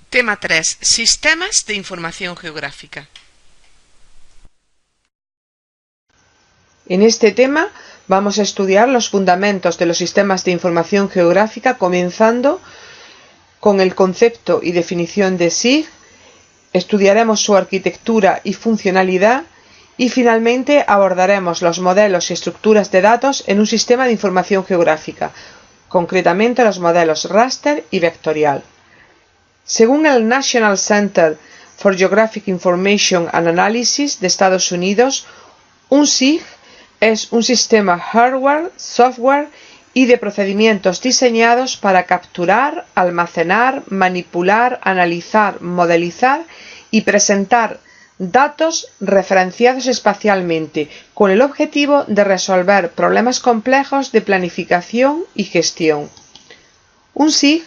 Tema 3. Sistemas de información geográfica. En este tema vamos a estudiar los fundamentos de los sistemas de información geográfica, comenzando con el concepto y definición de SIG, estudiaremos su arquitectura y funcionalidad y finalmente abordaremos los modelos y estructuras de datos en un sistema de información geográfica, concretamente los modelos raster y vectorial. Según el National Center for Geographic Information and Analysis de Estados Unidos, un SIG es un sistema hardware, software y de procedimientos diseñados para capturar, almacenar, manipular, analizar, modelizar y presentar datos referenciados espacialmente, con el objetivo de resolver problemas complejos de planificación y gestión. Un SIG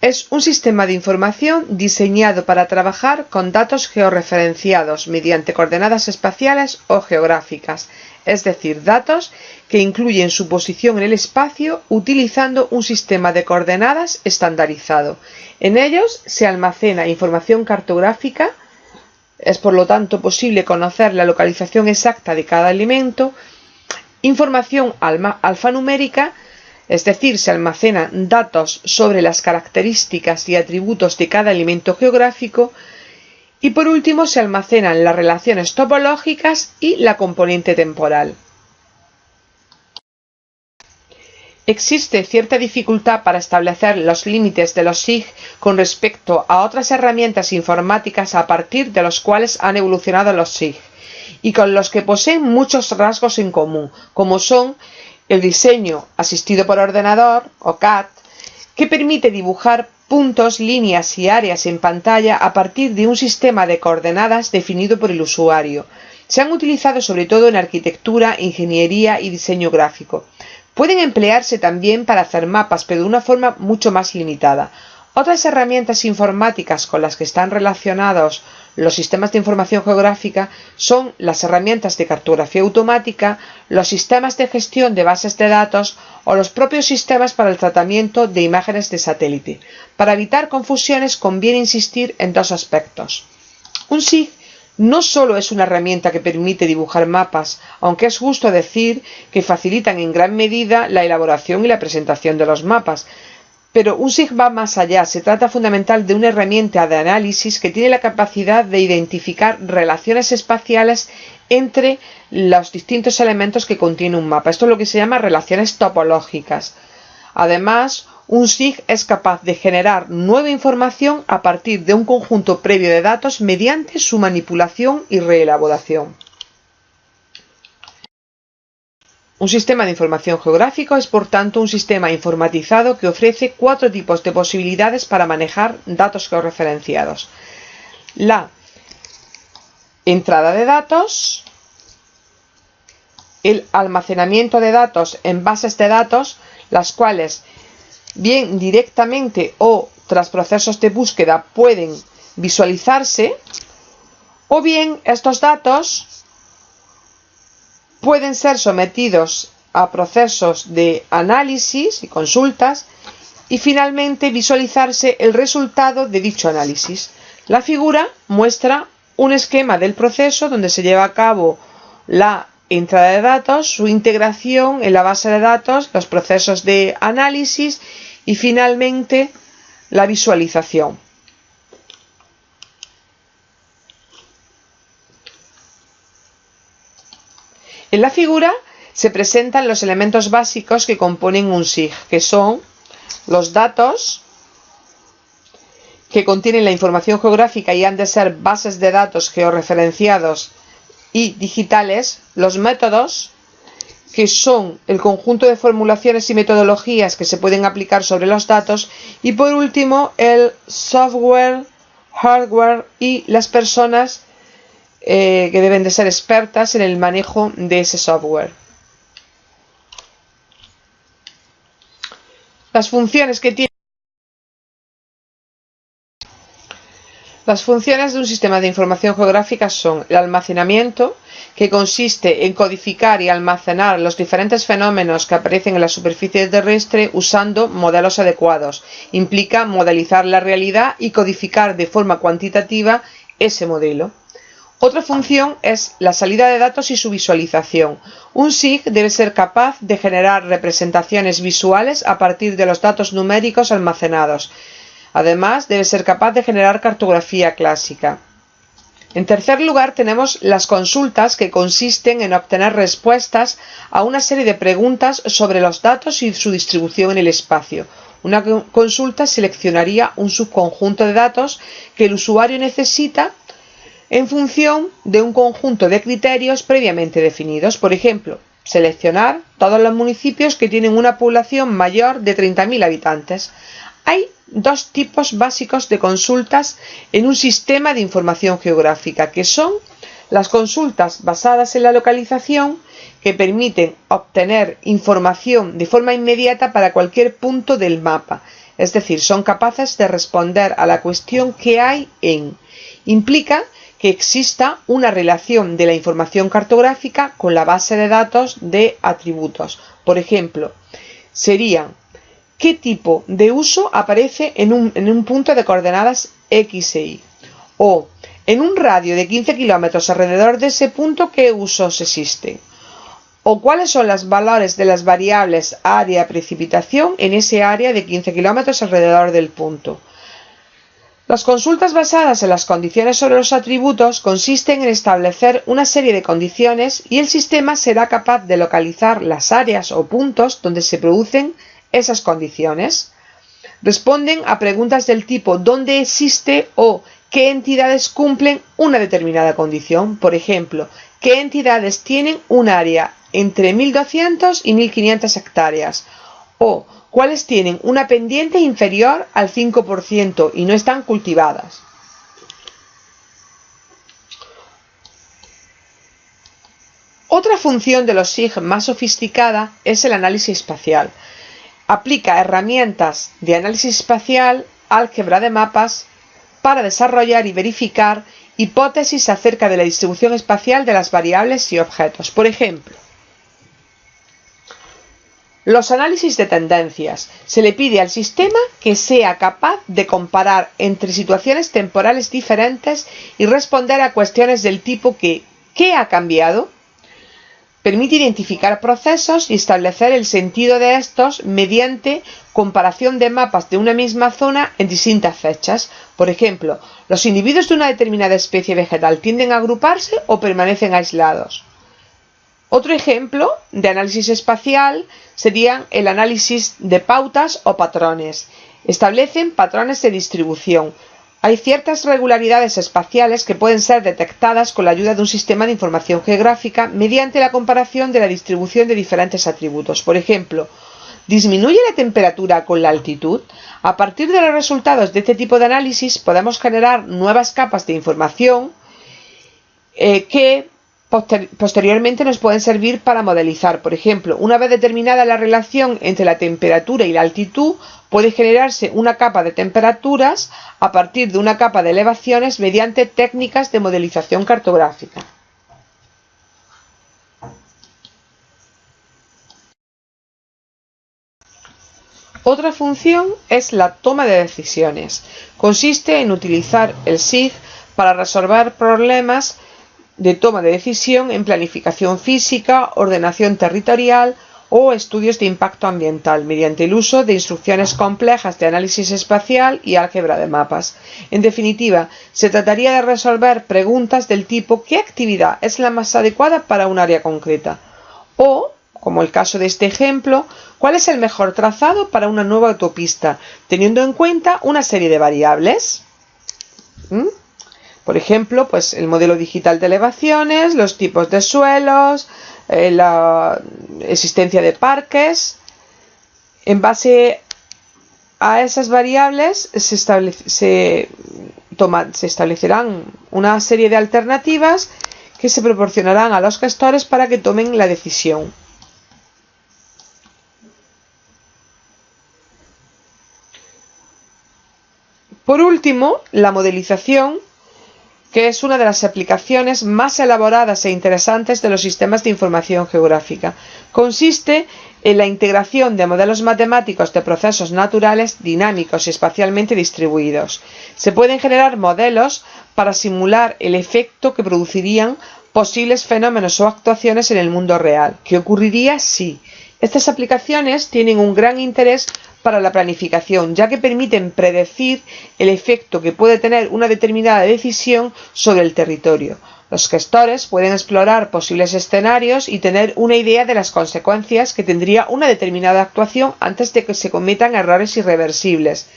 es un sistema de información diseñado para trabajar con datos georreferenciados mediante coordenadas espaciales o geográficas, es decir, datos que incluyen su posición en el espacio utilizando un sistema de coordenadas estandarizado. En ellos se almacena información cartográfica, es por lo tanto posible conocer la localización exacta de cada elemento, información alfanumérica, es decir, se almacenan datos sobre las características y atributos de cada elemento geográfico, y por último se almacenan las relaciones topológicas y la componente temporal. Existe cierta dificultad para establecer los límites de los SIG con respecto a otras herramientas informáticas a partir de los cuales han evolucionado los SIG y con los que poseen muchos rasgos en común, como son el diseño asistido por ordenador o CAD, que permite dibujar puntos, líneas y áreas en pantalla a partir de un sistema de coordenadas definido por el usuario. Se han utilizado sobre todo en arquitectura, ingeniería y diseño gráfico. Pueden emplearse también para hacer mapas, pero de una forma mucho más limitada. Otras herramientas informáticas con las que están relacionados los sistemas de información geográfica son las herramientas de cartografía automática, los sistemas de gestión de bases de datos o los propios sistemas para el tratamiento de imágenes de satélite. Para evitar confusiones conviene insistir en dos aspectos. Un SIG no solo es una herramienta que permite dibujar mapas, aunque es justo decir que facilitan en gran medida la elaboración y la presentación de los mapas, pero un SIG va más allá. Se trata fundamentalmente de una herramienta de análisis que tiene la capacidad de identificar relaciones espaciales entre los distintos elementos que contiene un mapa. Esto es lo que se llama relaciones topológicas. Además, un SIG es capaz de generar nueva información a partir de un conjunto previo de datos mediante su manipulación y reelaboración. Un sistema de información geográfico es, por tanto, un sistema informatizado que ofrece 4 tipos de posibilidades para manejar datos georreferenciados. La entrada de datos, el almacenamiento de datos en bases de datos, las cuales bien directamente o tras procesos de búsqueda pueden visualizarse, o bien estos datos pueden ser sometidos a procesos de análisis y consultas y finalmente visualizarse el resultado de dicho análisis. La figura muestra un esquema del proceso donde se lleva a cabo la entrada de datos, su integración en la base de datos, los procesos de análisis y finalmente la visualización. En la figura se presentan los elementos básicos que componen un SIG, que son los datos que contienen la información geográfica y han de ser bases de datos georreferenciados y digitales, los métodos, que son el conjunto de formulaciones y metodologías que se pueden aplicar sobre los datos, y por último el software, hardware y las personas que deben de ser expertas en el manejo de ese software. Las funciones que tiene Las funciones de un sistema de información geográfica son el almacenamiento, que consiste en codificar y almacenar los diferentes fenómenos que aparecen en la superficie terrestre usando modelos adecuados. Implica modelizar la realidad y codificar de forma cuantitativa ese modelo. Otra función es la salida de datos y su visualización. Un SIG debe ser capaz de generar representaciones visuales a partir de los datos numéricos almacenados. Además, debe ser capaz de generar cartografía clásica. En tercer lugar, tenemos las consultas, que consisten en obtener respuestas a una serie de preguntas sobre los datos y su distribución en el espacio. Una consulta seleccionaría un subconjunto de datos que el usuario necesita en función de un conjunto de criterios previamente definidos. Por ejemplo, seleccionar todos los municipios que tienen una población mayor de 30.000 habitantes. Hay dos tipos básicos de consultas en un sistema de información geográfica, que son las consultas basadas en la localización, que permiten obtener información de forma inmediata para cualquier punto del mapa, es decir, son capaces de responder a la cuestión ¿qué hay en? Implica que exista una relación de la información cartográfica con la base de datos de atributos. Por ejemplo, serían ¿qué tipo de uso aparece en un punto de coordenadas X e Y? O, en un radio de 15 kilómetros alrededor de ese punto, ¿qué usos existen? O, ¿cuáles son los valores de las variables área y precipitación en ese área de 15 kilómetros alrededor del punto? Las consultas basadas en las condiciones sobre los atributos consisten en establecer una serie de condiciones y el sistema será capaz de localizar las áreas o puntos donde se producen esas condiciones. Responden a preguntas del tipo ¿dónde existe o qué entidades cumplen una determinada condición? Por ejemplo, ¿qué entidades tienen un área entre 1.200 y 1.500 hectáreas? O ¿cuáles tienen una pendiente inferior al 5% y no están cultivadas? Otra función de los SIG más sofisticada es el análisis espacial. Aplica herramientas de análisis espacial, álgebra de mapas, para desarrollar y verificar hipótesis acerca de la distribución espacial de las variables y objetos. Por ejemplo, los análisis de tendencias. Se le pide al sistema que sea capaz de comparar entre situaciones temporales diferentes y responder a cuestiones del tipo ¿qué ha cambiado? Permite identificar procesos y establecer el sentido de estos mediante comparación de mapas de una misma zona en distintas fechas. Por ejemplo, ¿los individuos de una determinada especie vegetal tienden a agruparse o permanecen aislados? Otro ejemplo de análisis espacial sería el análisis de pautas o patrones. Establecen patrones de distribución. Hay ciertas regularidades espaciales que pueden ser detectadas con la ayuda de un sistema de información geográfica mediante la comparación de la distribución de diferentes atributos. Por ejemplo, ¿disminuye la temperatura con la altitud? A partir de los resultados de este tipo de análisis podemos generar nuevas capas de información que posteriormente nos pueden servir para modelizar. Por ejemplo, una vez determinada la relación entre la temperatura y la altitud, puede generarse una capa de temperaturas a partir de una capa de elevaciones mediante técnicas de modelización cartográfica. Otra función es la toma de decisiones. Consiste en utilizar el SIG para resolver problemas de toma de decisión en planificación física, ordenación territorial o estudios de impacto ambiental, mediante el uso de instrucciones complejas de análisis espacial y álgebra de mapas. En definitiva, se trataría de resolver preguntas del tipo ¿qué actividad es la más adecuada para un área concreta? O, como el caso de este ejemplo, ¿cuál es el mejor trazado para una nueva autopista, teniendo en cuenta una serie de variables? Por ejemplo, pues el modelo digital de elevaciones, los tipos de suelos, la existencia de parques. En base a esas variables se establecerán una serie de alternativas que se proporcionarán a los gestores para que tomen la decisión. Por último, la modelización, que es una de las aplicaciones más elaboradas e interesantes de los sistemas de información geográfica. Consiste en la integración de modelos matemáticos de procesos naturales dinámicos y espacialmente distribuidos. Se pueden generar modelos para simular el efecto que producirían posibles fenómenos o actuaciones en el mundo real. ¿Qué ocurriría si? Estas aplicaciones tienen un gran interés para la planificación, ya que permiten predecir el efecto que puede tener una determinada decisión sobre el territorio. Los gestores pueden explorar posibles escenarios y tener una idea de las consecuencias que tendría una determinada actuación antes de que se cometan errores irreversibles.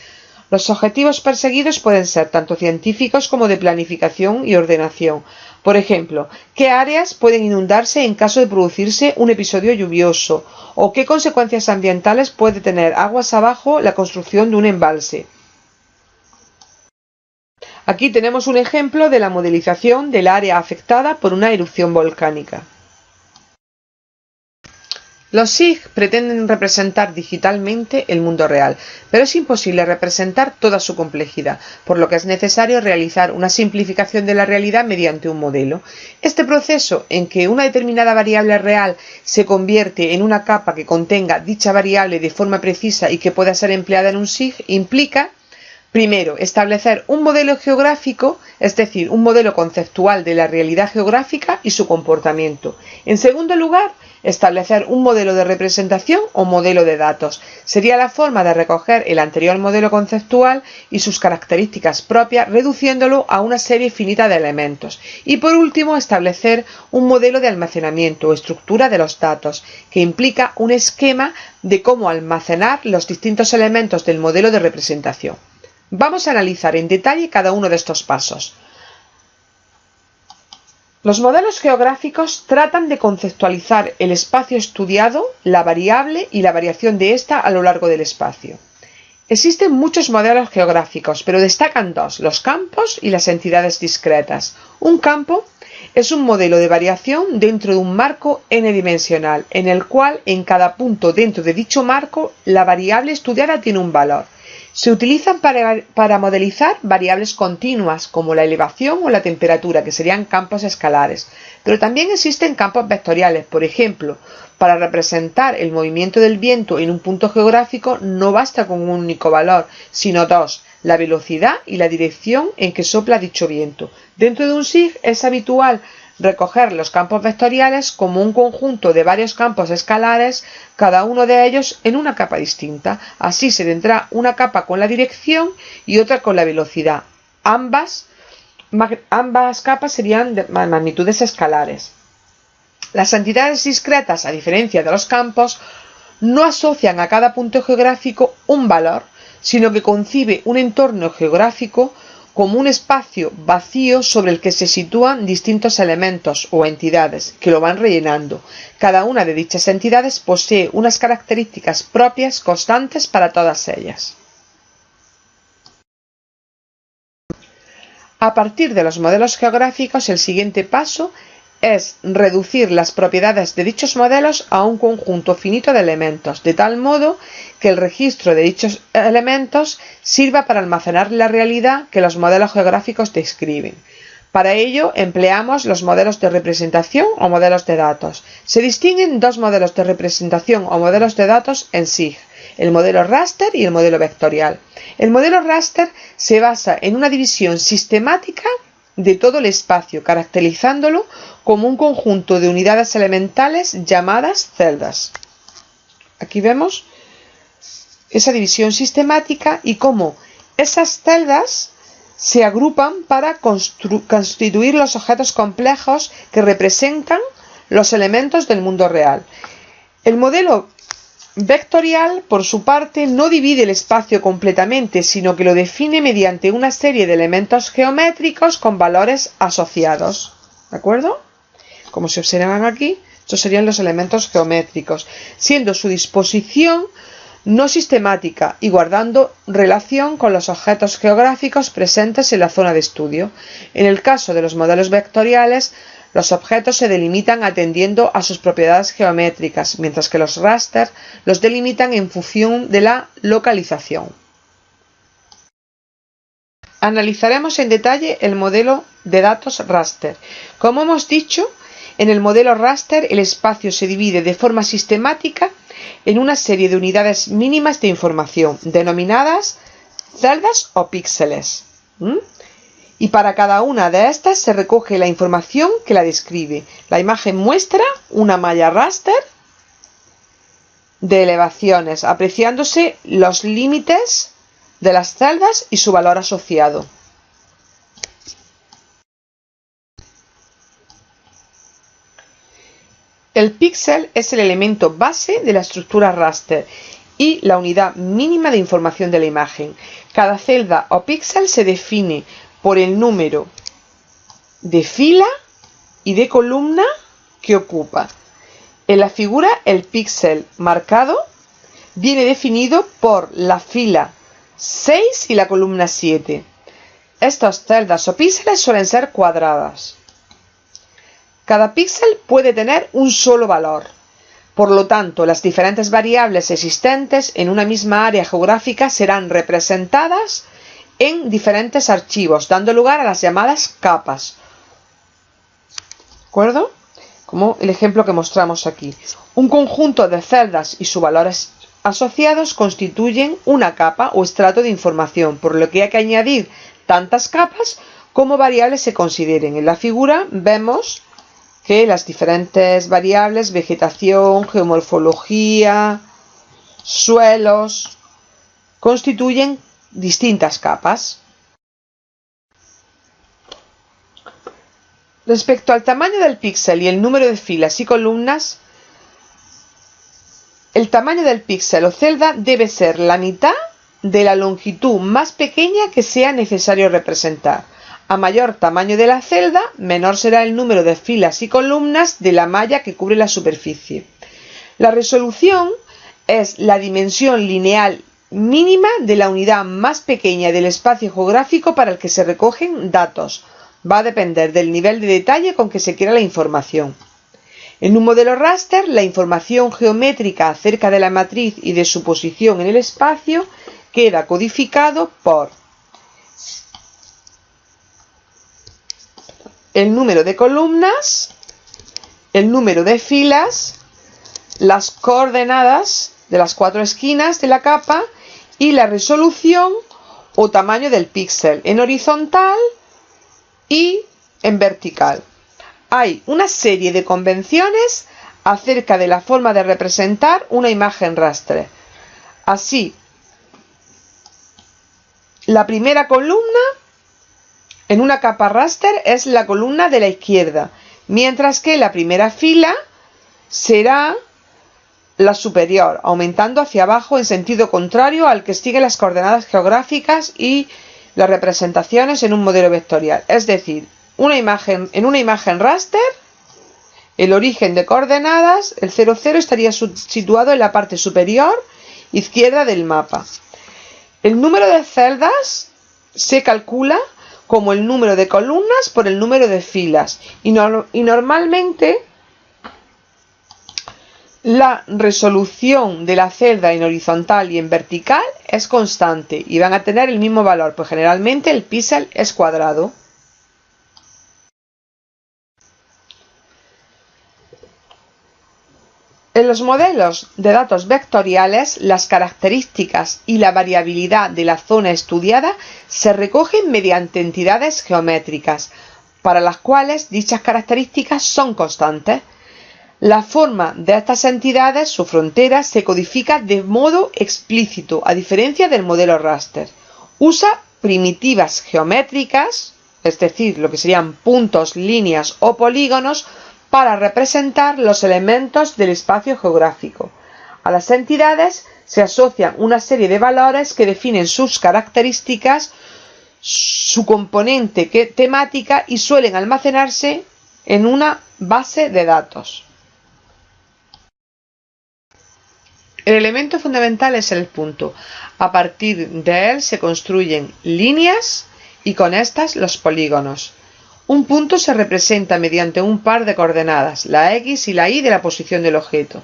Los objetivos perseguidos pueden ser tanto científicos como de planificación y ordenación. Por ejemplo, ¿qué áreas pueden inundarse en caso de producirse un episodio lluvioso? ¿O qué consecuencias ambientales puede tener aguas abajo la construcción de un embalse? Aquí tenemos un ejemplo de la modelización del área afectada por una erupción volcánica. Los SIG pretenden representar digitalmente el mundo real, pero es imposible representar toda su complejidad, por lo que es necesario realizar una simplificación de la realidad mediante un modelo. Este proceso, en que una determinada variable real se convierte en una capa que contenga dicha variable de forma precisa y que pueda ser empleada en un SIG, implica, primero, establecer un modelo geográfico, es decir, un modelo conceptual de la realidad geográfica y su comportamiento. En segundo lugar, establecer un modelo de representación o modelo de datos. Sería la forma de recoger el anterior modelo conceptual y sus características propias, reduciéndolo a una serie finita de elementos. Y por último, establecer un modelo de almacenamiento o estructura de los datos, que implica un esquema de cómo almacenar los distintos elementos del modelo de representación. Vamos a analizar en detalle cada uno de estos pasos. Los modelos geográficos tratan de conceptualizar el espacio estudiado, la variable y la variación de ésta a lo largo del espacio. Existen muchos modelos geográficos, pero destacan dos, los campos y las entidades discretas. Un campo es un modelo de variación dentro de un marco n-dimensional, en el cual en cada punto dentro de dicho marco la variable estudiada tiene un valor. Se utilizan para modelizar variables continuas, como la elevación o la temperatura, que serían campos escalares. Pero también existen campos vectoriales. Por ejemplo, para representar el movimiento del viento en un punto geográfico no basta con un único valor, sino dos, la velocidad y la dirección en que sopla dicho viento. Dentro de un SIG es habitual recoger los campos vectoriales como un conjunto de varios campos escalares, cada uno de ellos en una capa distinta. Así se tendrá una capa con la dirección y otra con la velocidad. Ambas capas serían de magnitudes escalares. Las entidades discretas, a diferencia de los campos, no asocian a cada punto geográfico un valor, sino que concibe un entorno geográfico como un espacio vacío sobre el que se sitúan distintos elementos o entidades que lo van rellenando. Cada una de dichas entidades posee unas características propias constantes para todas ellas. A partir de los modelos geográficos, el siguiente paso es reducir las propiedades de dichos modelos a un conjunto finito de elementos, de tal modo que el registro de dichos elementos sirva para almacenar la realidad que los modelos geográficos describen. Para ello empleamos los modelos de representación o modelos de datos. Se distinguen dos modelos de representación o modelos de datos en SIG, el modelo raster y el modelo vectorial. El modelo raster se basa en una división sistemática de todo el espacio, caracterizándolo como un conjunto de unidades elementales llamadas celdas. Aquí vemos esa división sistemática y cómo esas celdas se agrupan para constituir los objetos complejos que representan los elementos del mundo real. El modelo vectorial, por su parte, no divide el espacio completamente, sino que lo define mediante una serie de elementos geométricos con valores asociados. ¿De acuerdo? Como se observan aquí, estos serían los elementos geométricos, siendo su disposición no sistemática y guardando relación con los objetos geográficos presentes en la zona de estudio. En el caso de los modelos vectoriales, los objetos se delimitan atendiendo a sus propiedades geométricas, mientras que los raster los delimitan en función de la localización. Analizaremos en detalle el modelo de datos raster. Como hemos dicho, en el modelo raster el espacio se divide de forma sistemática en una serie de unidades mínimas de información, denominadas celdas o píxeles. Y para cada una de estas se recoge la información que la describe. La imagen muestra una malla raster de elevaciones, apreciándose los límites de las celdas y su valor asociado. El píxel es el elemento base de la estructura raster y la unidad mínima de información de la imagen. Cada celda o píxel se define por el número de fila y de columna que ocupa. En la figura, el píxel marcado viene definido por la fila 6 y la columna 7. Estas celdas o píxeles suelen ser cuadradas. Cada píxel puede tener un solo valor. Por lo tanto, las diferentes variables existentes en una misma área geográfica serán representadas en diferentes archivos, dando lugar a las llamadas capas. ¿De acuerdo? Como el ejemplo que mostramos aquí. Un conjunto de celdas y sus valores asociados constituyen una capa o estrato de información, por lo que hay que añadir tantas capas como variables se consideren. En la figura vemos que las diferentes variables, vegetación, geomorfología, suelos, constituyen distintas capas. Respecto al tamaño del píxel y el número de filas y columnas, el tamaño del píxel o celda debe ser la mitad de la longitud más pequeña que sea necesario representar. A mayor tamaño de la celda, menor será el número de filas y columnas de la malla que cubre la superficie. La resolución es la dimensión lineal mínima de la unidad más pequeña del espacio geográfico para el que se recogen datos. Va a depender del nivel de detalle con que se quiera la información. En un modelo raster, la información geométrica acerca de la matriz y de su posición en el espacio queda codificado por el número de columnas, el número de filas, las coordenadas de las 4 esquinas de la capa y la resolución o tamaño del píxel en horizontal y en vertical. Hay una serie de convenciones acerca de la forma de representar una imagen raster. Así, la primera columna en una capa raster es la columna de la izquierda, mientras que la primera fila será la superior, aumentando hacia abajo en sentido contrario al que sigue las coordenadas geográficas y las representaciones en un modelo vectorial. Es decir, en una imagen raster, el origen de coordenadas, el 0, 0, estaría situado en la parte superior izquierda del mapa. El número de celdas se calcula como el número de columnas por el número de filas y normalmente la resolución de la celda en horizontal y en vertical es constante y van a tener el mismo valor, pues generalmente el píxel es cuadrado. En los modelos de datos vectoriales, las características y la variabilidad de la zona estudiada se recogen mediante entidades geométricas, para las cuales dichas características son constantes. La forma de estas entidades, su frontera, se codifica de modo explícito, a diferencia del modelo raster. Usa primitivas geométricas, es decir, lo que serían puntos, líneas o polígonos, para representar los elementos del espacio geográfico. A las entidades se asocian una serie de valores que definen sus características, su componente temática y suelen almacenarse en una base de datos. El elemento fundamental es el punto. A partir de él se construyen líneas y con estas los polígonos. Un punto se representa mediante un par de coordenadas, la X y la Y de la posición del objeto.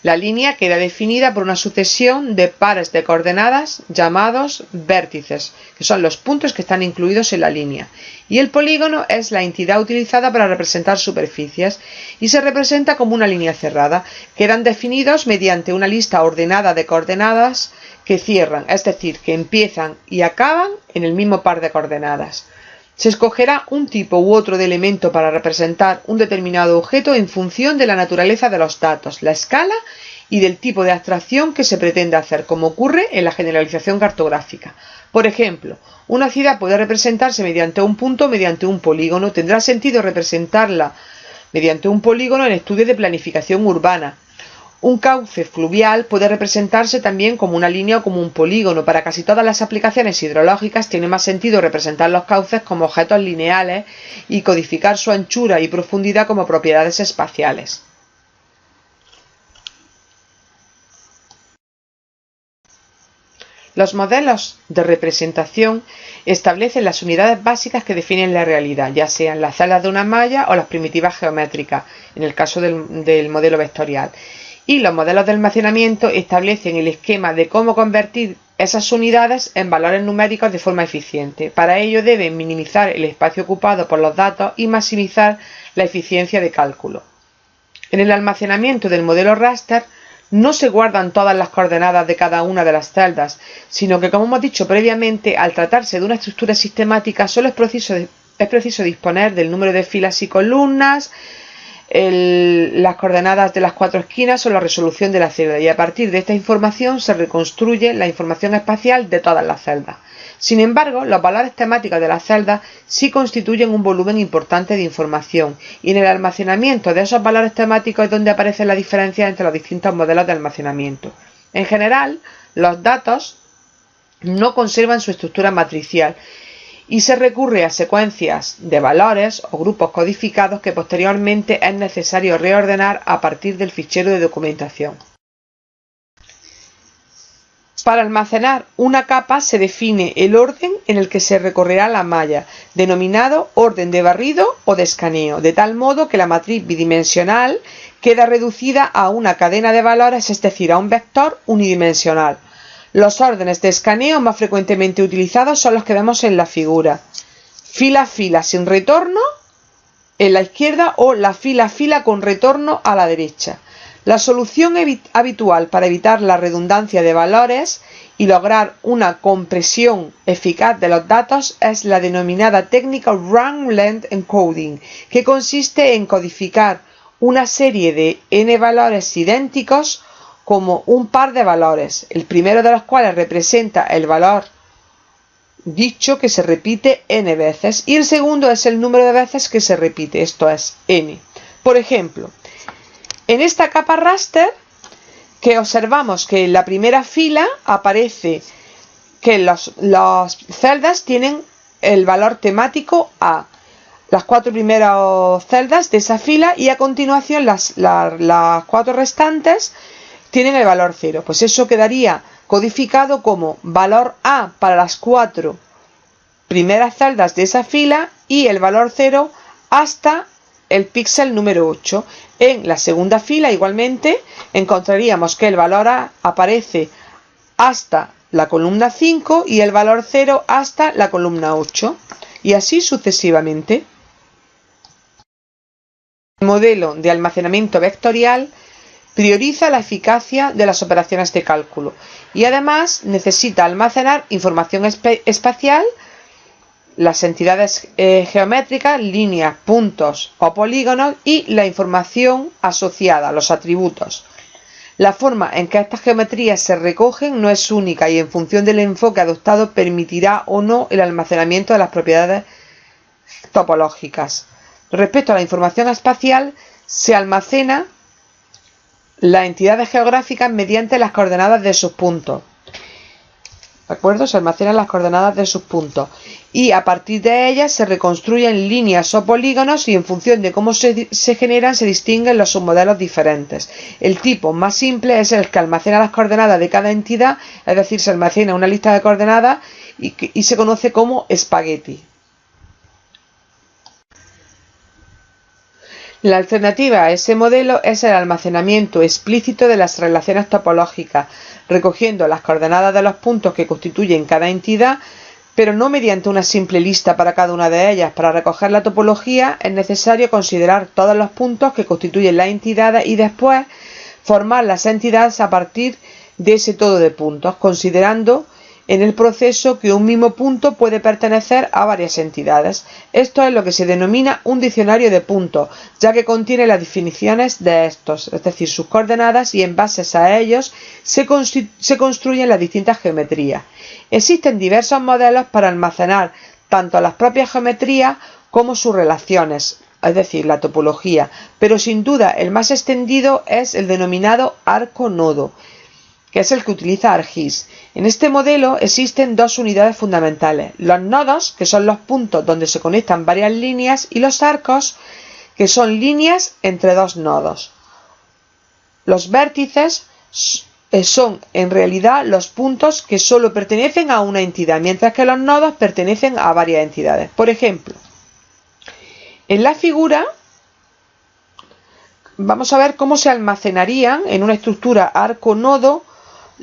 La línea queda definida por una sucesión de pares de coordenadas llamados vértices, que son los puntos que están incluidos en la línea. Y el polígono es la entidad utilizada para representar superficies y se representa como una línea cerrada. Quedan definidos mediante una lista ordenada de coordenadas que cierran, es decir, que empiezan y acaban en el mismo par de coordenadas. Se escogerá un tipo u otro de elemento para representar un determinado objeto en función de la naturaleza de los datos, la escala y del tipo de abstracción que se pretende hacer, como ocurre en la generalización cartográfica. Por ejemplo, una ciudad puede representarse mediante un punto o mediante un polígono. Tendrá sentido representarla mediante un polígono en estudios de planificación urbana. Un cauce fluvial puede representarse también como una línea o como un polígono. Para casi todas las aplicaciones hidrológicas tiene más sentido representar los cauces como objetos lineales y codificar su anchura y profundidad como propiedades espaciales. Los modelos de representación establecen las unidades básicas que definen la realidad, ya sean las celdas de una malla o las primitivas geométricas, en el caso del modelo vectorial. Y los modelos de almacenamiento establecen el esquema de cómo convertir esas unidades en valores numéricos de forma eficiente. Para ello deben minimizar el espacio ocupado por los datos y maximizar la eficiencia de cálculo. En el almacenamiento del modelo raster no se guardan todas las coordenadas de cada una de las celdas, sino que, como hemos dicho previamente, al tratarse de una estructura sistemática solo es preciso disponer del número de filas y columnas, las coordenadas de las 4 esquinas o la resolución de la celda, y a partir de esta información se reconstruye la información espacial de todas las celdas. Sin embargo, los valores temáticos de las celdas sí constituyen un volumen importante de información, y en el almacenamiento de esos valores temáticos es donde aparece la diferencia entre los distintos modelos de almacenamiento. En general, los datos no conservan su estructura matricial, y se recurre a secuencias de valores o grupos codificados que posteriormente es necesario reordenar a partir del fichero de documentación. Para almacenar una capa se define el orden en el que se recorrerá la malla, denominado orden de barrido o de escaneo, de tal modo que la matriz bidimensional queda reducida a una cadena de valores, es decir, a un vector unidimensional. Los órdenes de escaneo más frecuentemente utilizados son los que vemos en la figura. Fila a fila sin retorno en la izquierda o la fila a fila con retorno a la derecha. La solución habitual para evitar la redundancia de valores y lograr una compresión eficaz de los datos es la denominada técnica Run Length Encoding, que consiste en codificar una serie de n valores idénticos como un par de valores, el primero de los cuales representa el valor dicho que se repite n veces y el segundo es el número de veces que se repite, esto es n. Por ejemplo, en esta capa raster que observamos que en la primera fila aparece que las celdas tienen el valor temático A, las 4 primeras celdas de esa fila, y a continuación las 4 restantes tienen el valor 0. Pues eso quedaría codificado como valor A para las 4 primeras celdas de esa fila y el valor 0 hasta el píxel número 8. En la segunda fila igualmente encontraríamos que el valor A aparece hasta la columna 5 y el valor 0 hasta la columna 8, y así sucesivamente. El modelo de almacenamiento vectorial prioriza la eficacia de las operaciones de cálculo y además necesita almacenar información espacial, las entidades geométricas, líneas, puntos o polígonos y la información asociada, los atributos. La forma en que estas geometrías se recogen no es única y en función del enfoque adoptado permitirá o no el almacenamiento de las propiedades topológicas. Respecto a la información espacial, se almacena las entidades geográficas mediante las coordenadas de sus puntos. ¿De acuerdo? Se almacenan las coordenadas de sus puntos y a partir de ellas se reconstruyen líneas o polígonos y en función de cómo se generan se distinguen los submodelos diferentes. El tipo más simple es el que almacena las coordenadas de cada entidad, es decir, se almacena una lista de coordenadas y se conoce como espagueti. La alternativa a ese modelo es el almacenamiento explícito de las relaciones topológicas, recogiendo las coordenadas de los puntos que constituyen cada entidad, pero no mediante una simple lista para cada una de ellas. Para recoger la topología es necesario considerar todos los puntos que constituyen las entidades y después formar las entidades a partir de ese todo de puntos, considerando en el proceso que un mismo punto puede pertenecer a varias entidades. Esto es lo que se denomina un diccionario de puntos, ya que contiene las definiciones de estos, es decir, sus coordenadas, y en base a ellos se construyen las distintas geometrías. Existen diversos modelos para almacenar tanto las propias geometrías como sus relaciones, es decir, la topología, pero sin duda el más extendido es el denominado arco-nodo, que es el que utiliza ArcGIS. En este modelo existen dos unidades fundamentales: los nodos, que son los puntos donde se conectan varias líneas, y los arcos, que son líneas entre dos nodos. Los vértices son en realidad los puntos que solo pertenecen a una entidad, mientras que los nodos pertenecen a varias entidades. Por ejemplo, en la figura vamos a ver cómo se almacenarían en una estructura arco-nodo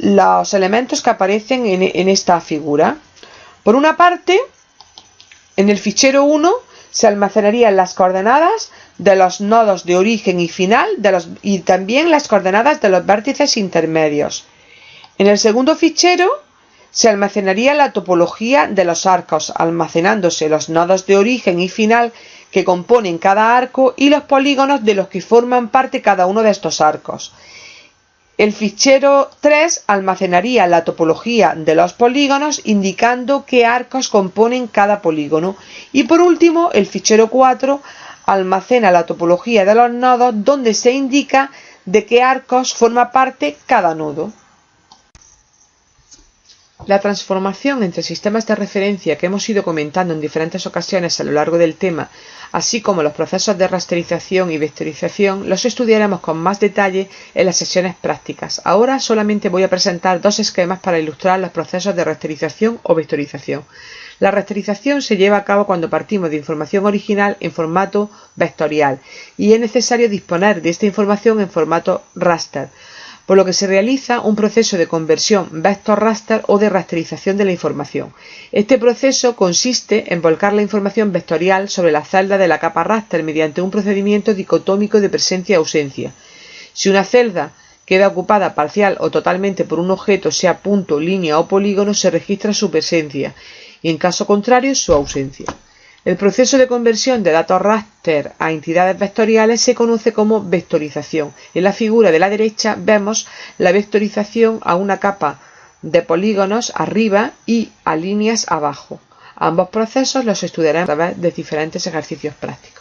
los elementos que aparecen en esta figura. Por una parte, en el fichero 1 se almacenarían las coordenadas de los nodos de origen y final y también las coordenadas de los vértices intermedios. En el segundo fichero se almacenaría la topología de los arcos, almacenándose los nodos de origen y final que componen cada arco y los polígonos de los que forman parte cada uno de estos arcos. El fichero 3 almacenaría la topología de los polígonos, indicando qué arcos componen cada polígono. Y por último, el fichero 4 almacena la topología de los nodos, donde se indica de qué arcos forma parte cada nodo. La transformación entre sistemas de referencia que hemos ido comentando en diferentes ocasiones a lo largo del tema, así como los procesos de rasterización y vectorización, los estudiaremos con más detalle en las sesiones prácticas. Ahora solamente voy a presentar dos esquemas para ilustrar los procesos de rasterización o vectorización. La rasterización se lleva a cabo cuando partimos de información original en formato vectorial y es necesario disponer de esta información en formato raster, por lo que se realiza un proceso de conversión vector-raster o de rasterización de la información. Este proceso consiste en volcar la información vectorial sobre la celda de la capa raster mediante un procedimiento dicotómico de presencia-ausencia. Si una celda queda ocupada parcial o totalmente por un objeto, sea punto, línea o polígono, se registra su presencia y, en caso contrario, su ausencia. El proceso de conversión de datos raster a entidades vectoriales se conoce como vectorización. En la figura de la derecha vemos la vectorización a una capa de polígonos arriba y a líneas abajo. Ambos procesos los estudiaremos a través de diferentes ejercicios prácticos.